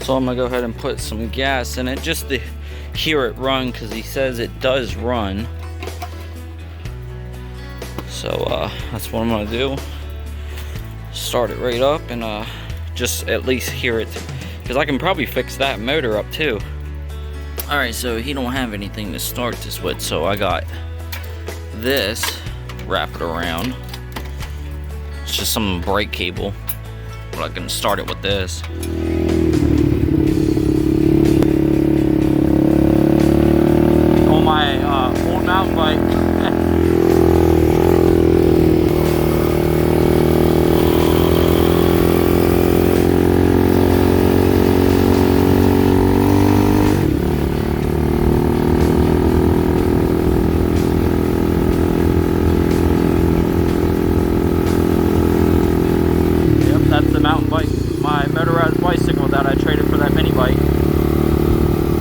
So I'm gonna go ahead and put some gas in it just to hear it run, because he says it does run. So that's what I'm gonna do. Start it right up and just at least hear it, because I can probably fix that motor up too. Alright, so he don't have anything to start this with, so I got this, wrap it around. It's just some brake cable, but I can start it with this. On my old mountain bike. That's the mountain bike, my motorized bicycle that I traded for that mini bike.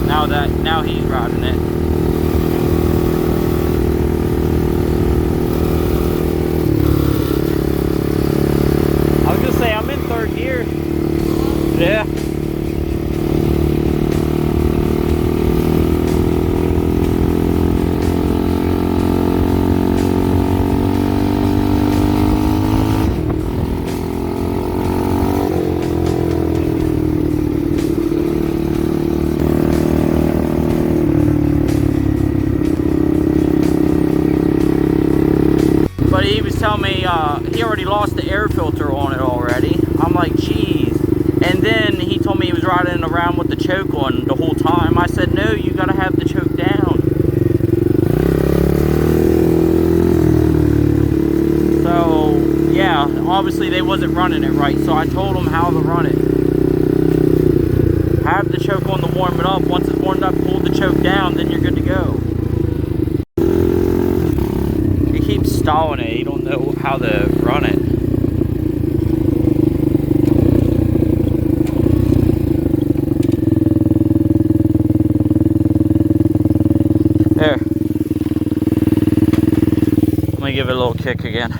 Now he's riding it. I was gonna say I'm in third gear. Yeah. But he was telling me he already lost the air filter on it already. I'm like, geez. And then he told me he was riding around with the choke on the whole time. I said, no, you gotta have the choke down. So, yeah, obviously they wasn't running it right. So I told him how to run it. Have the choke on to warm it up. Once it's warmed up, pull the choke down, then you're good to go. Keeps stalling it. He don't know how to run it. There. Let me give it a little kick again.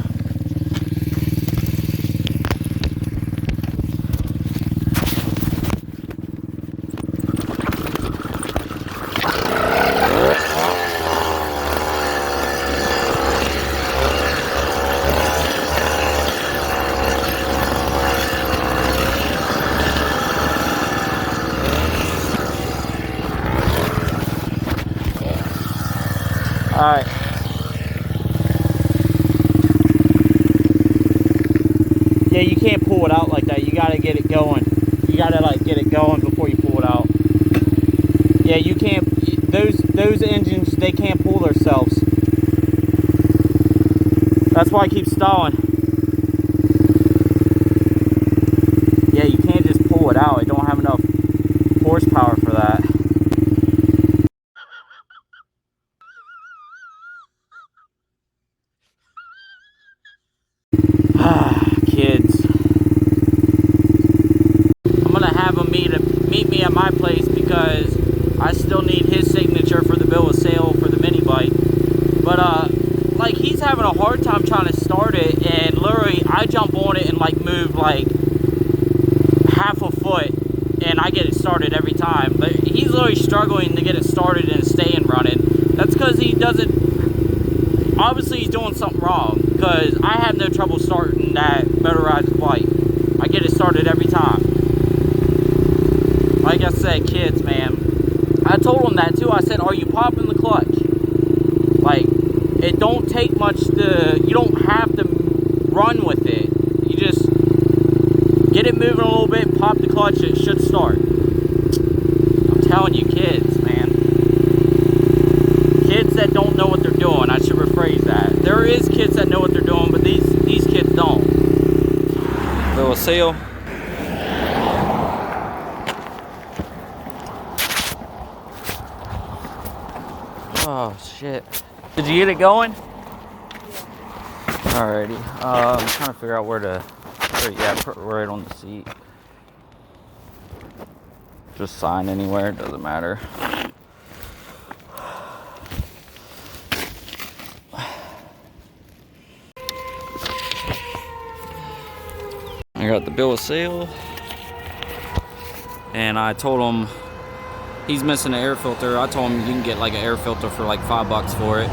Alright. Yeah, you can't pull it out like that. You gotta get it going. You gotta like get it going before you pull it out. Yeah, you can't, those engines, they can't pull themselves. That's why I keep stalling. Yeah, you can't just pull it out. It don't have enough horsepower for that. Kids. I'm gonna have him meet me at my place because I still need his signature for the bill of sale for the mini bike. But like he's having a hard time trying to start it, and literally I jump on it and like move like half a foot and I get it started every time. But he's literally struggling to get it started and staying running. That's because he doesn't, obviously he's doing something wrong, because I have no trouble starting that motorized bike. I get it started every time. Like I said, kids, man. I told him that too. I said, are you popping the clutch? Like, it don't take much to, you don't have to run with it. You just get it moving a little bit, pop the clutch, it should start. I'm telling you, kids, man. Kids that don't know what they're doing, I should rephrase that. There is kids that know what they're doing, but these kids don't. Little seal. Oh shit. Did you get it going? Alrighty. I'm trying to figure out where to put right on the seat. Just sign anywhere, it doesn't matter. I got the bill of sale. and I told him he's missing an air filter. I told him you can get like an air filter for like $5 for it,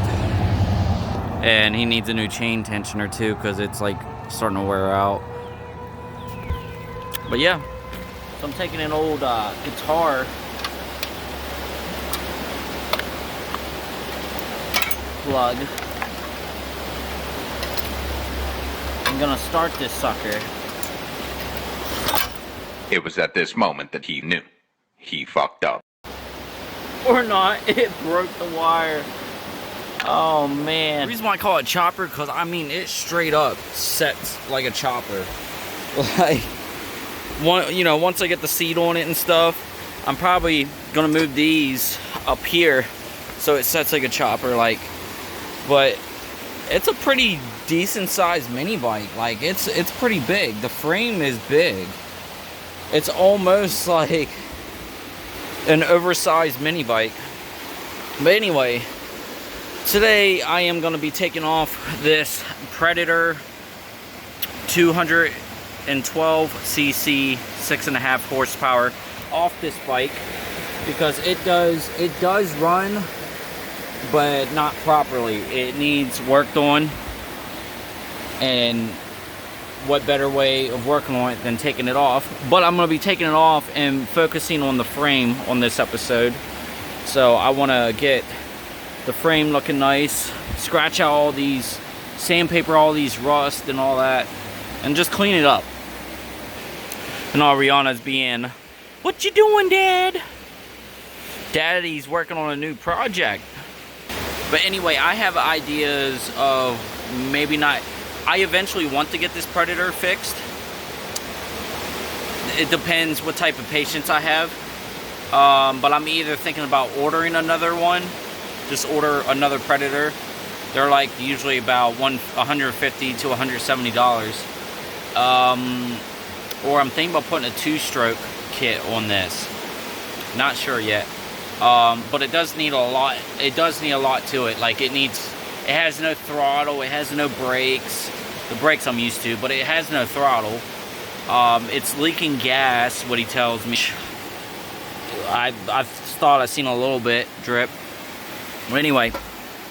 and he needs a new chain tensioner too because it's like starting to wear out. But yeah, so I'm taking an old guitar plug. I'm gonna start this sucker. It was at this moment that he knew. He fucked up. Or not, it broke the wire. Oh man. The reason why I call it chopper, because I mean it straight up sets like a chopper. Like, once I get the seat on it and stuff, I'm probably gonna move these up here so it sets like a chopper, like. But it's a pretty decent sized mini bike. Like it's pretty big. The frame is big. It's almost like an oversized mini bike. But anyway, today I am going to be taking off this Predator 212cc 6.5 horsepower off this bike, because it does run, but not properly. It needs worked on, and what better way of working on it than taking it off. But I'm going to be taking it off and focusing on the frame on this episode. So I want to get the frame looking nice, scratch out all these, sandpaper all these rust and all that, and just clean it up. And all Rihanna's being, "What you doing, Dad?" Daddy's working on a new project. But anyway, I have ideas of maybe not. I eventually want to get this Predator fixed. It depends what type of patience I have. But I'm either thinking about ordering another one, just order another Predator. They're like usually about $150 to $170. Or I'm thinking about putting a 2-stroke kit on this. Not sure yet. But it does need a lot. It does need a lot to it. Like it has no throttle. It has no brakes. The brakes I'm used to, but it has no throttle. It's leaking gas. What he tells me. I thought I seen a little bit drip. But anyway,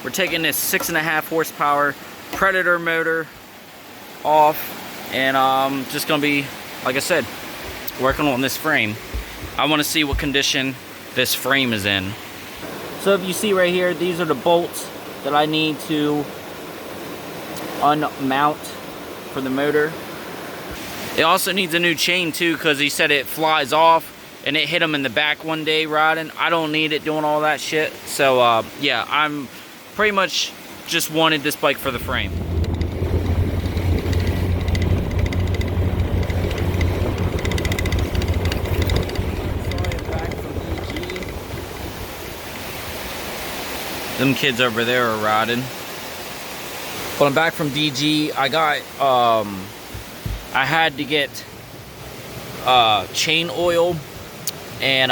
we're taking this 6.5 horsepower Predator motor off, and just gonna be, like I said, working on this frame. I want to see what condition this frame is in. So if you see right here, these are the bolts that I need to unmount for the motor. It also needs a new chain too, because he said it flies off, and it hit him in the back one day riding. I don't need it doing all that shit. So yeah, I'm pretty much just wanted this bike for the frame. Them kids over there are riding. But I'm back from DG. I had to get chain oil and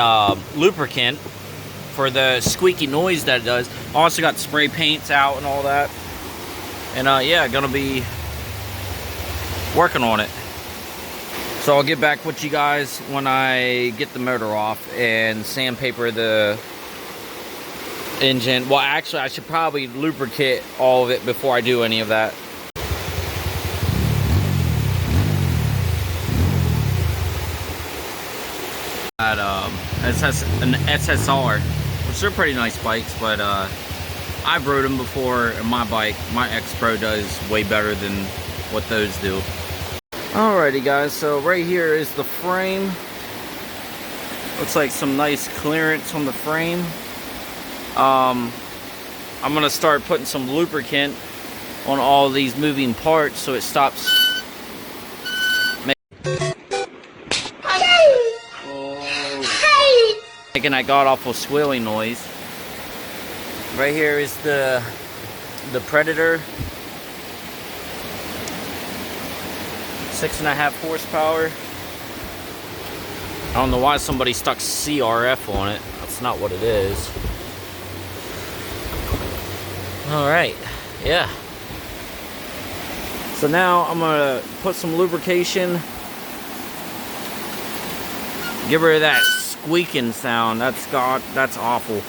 lubricant for the squeaky noise that it does. Also got spray paints out and all that. And yeah, gonna be working on it. So I'll get back with you guys when I get the motor off and sandpaper the engine. Well, actually, I should probably lubricate all of it before I do any of that. An SSR, which are pretty nice bikes, but I've rode them before, and my bike, my X Pro, does way better than what those do. Alrighty guys, so right here is the frame. Looks like some nice clearance on the frame. I'm gonna start putting some lubricant on all these moving parts so it stops making that god-awful squealing noise. Right here is the Predator 6.5 horsepower. I don't know why somebody stuck CRF on it. That's not what it is. Alright, yeah. So now I'm gonna put some lubrication Get rid of that squeaking sound. That's awful.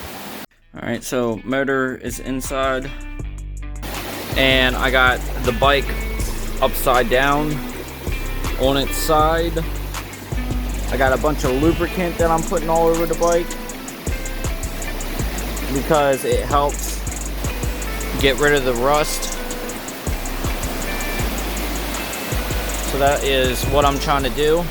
Alright, so motor is inside. And I got the bike upside down on its side. I got a bunch of lubricant that I'm putting all over the bike because it helps get rid of the rust. So that is what I'm trying to do.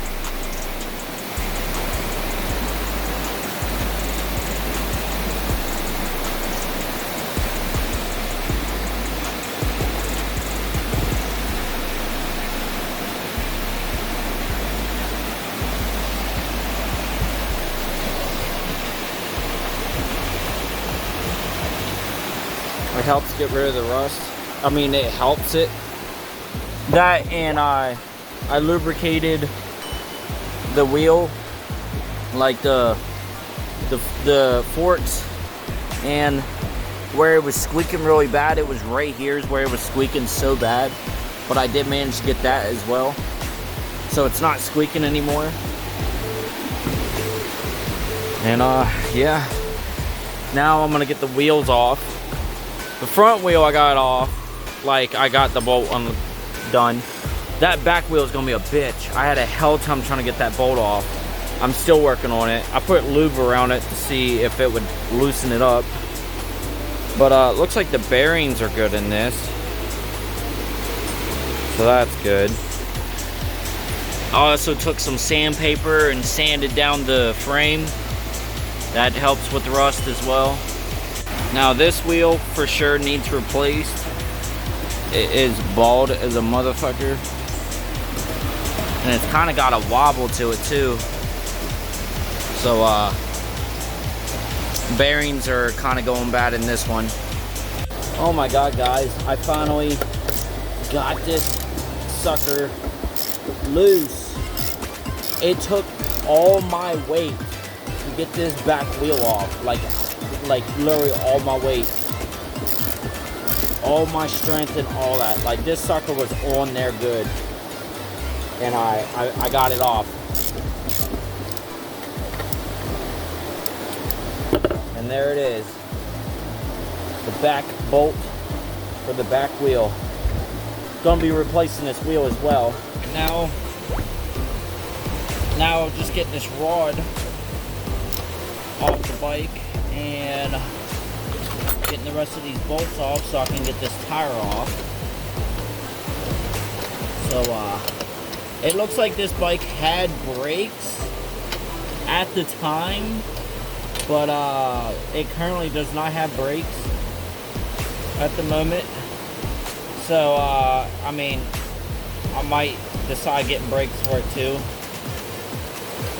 It helps get rid of the rust. I mean, it helps it. That, and I lubricated the wheel, like the forks, and where it was squeaking really bad, it was right here is where it was squeaking so bad, but I did manage to get that as well, so it's not squeaking anymore. And yeah, now I'm gonna get the wheels off. The front wheel I got off, like I got the bolt undone. That back wheel is gonna be a bitch. I had a hell time trying to get that bolt off. I'm still working on it. I put lube around it to see if it would loosen it up. But looks like the bearings are good in this. So that's good. I also took some sandpaper and sanded down the frame. That helps with the rust as well. Now this wheel for sure needs replaced. It is bald as a motherfucker. And it's kind of got a wobble to it too. So bearings are kind of going bad in this one. Oh my god, guys, I finally got this sucker loose. It took all my weight to get this back wheel off. Like literally all my weight, all my strength and all that. Like this sucker was on there good, and I got it off. And there it is, the back bolt for the back wheel. Gonna be replacing this wheel as well. Now just getting this rod off the bike and getting the rest of these bolts off so I can get this tire off. So it looks like this bike had brakes at the time, but it currently does not have brakes at the moment. So I mean, I might decide getting brakes for it too.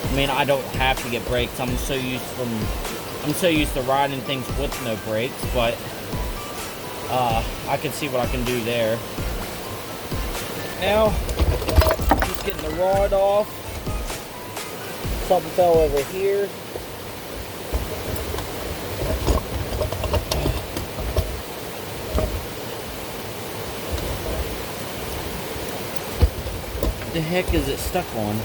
I mean, I don't have to get brakes. I'm so used to riding things with no brakes, but I can see what I can do there. Now, just getting the rod off. Something fell over here. What the heck is it stuck on?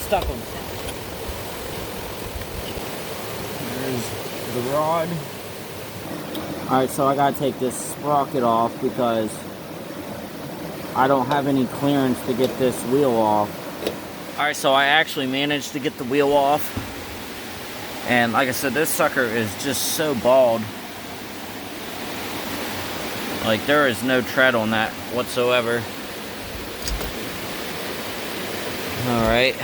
Stuck on. There's the rod. Alright, so I gotta take this sprocket off because I don't have any clearance to get this wheel off. Alright, so I actually managed to get the wheel off. And like I said, this sucker is just so bald. Like, there is no tread on that whatsoever. Alright.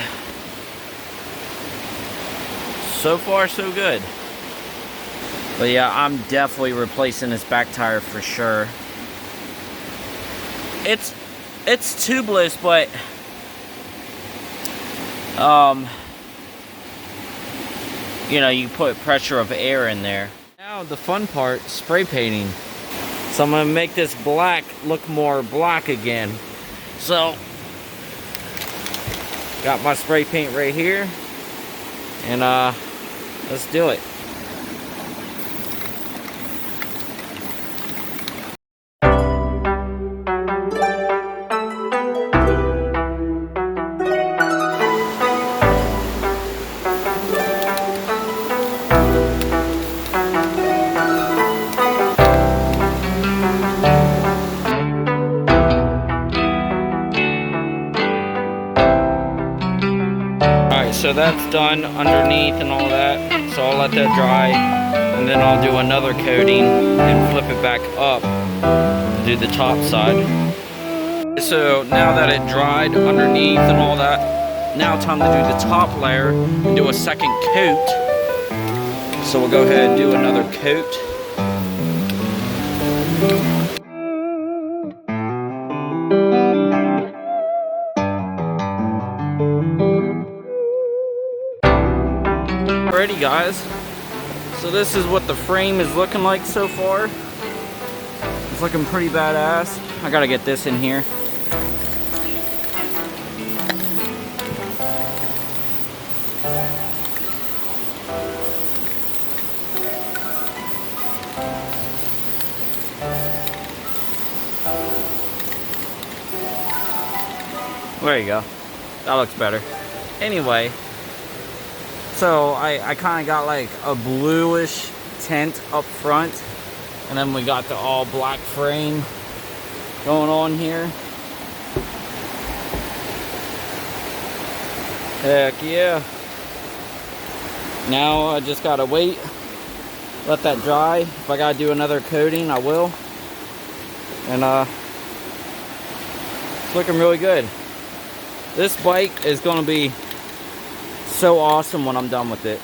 So far, so good. But yeah, I'm definitely replacing this back tire for sure. It's tubeless, but you know, you put pressure of air in there. Now the fun part, spray painting. So I'm gonna make this black look more black again. So got my spray paint right here, and let's do it. so that's done underneath and all that. So I'll let that dry, and then I'll do another coating and flip it back up to do the top side. So now that it dried underneath and all that, now time to do the top layer and do a second coat. So we'll go ahead and do another coat. Alrighty guys, so this is what the frame is looking like so far. It's looking pretty badass. I gotta get this in here. There you go. That looks better. Anyway, so I kind of got like a bluish tint up front, and then we got the all black frame going on here. Heck yeah. Now I just gotta wait, let that dry. If I gotta do another coating, I will. And it's looking really good. This bike is gonna be so awesome when I'm done with it.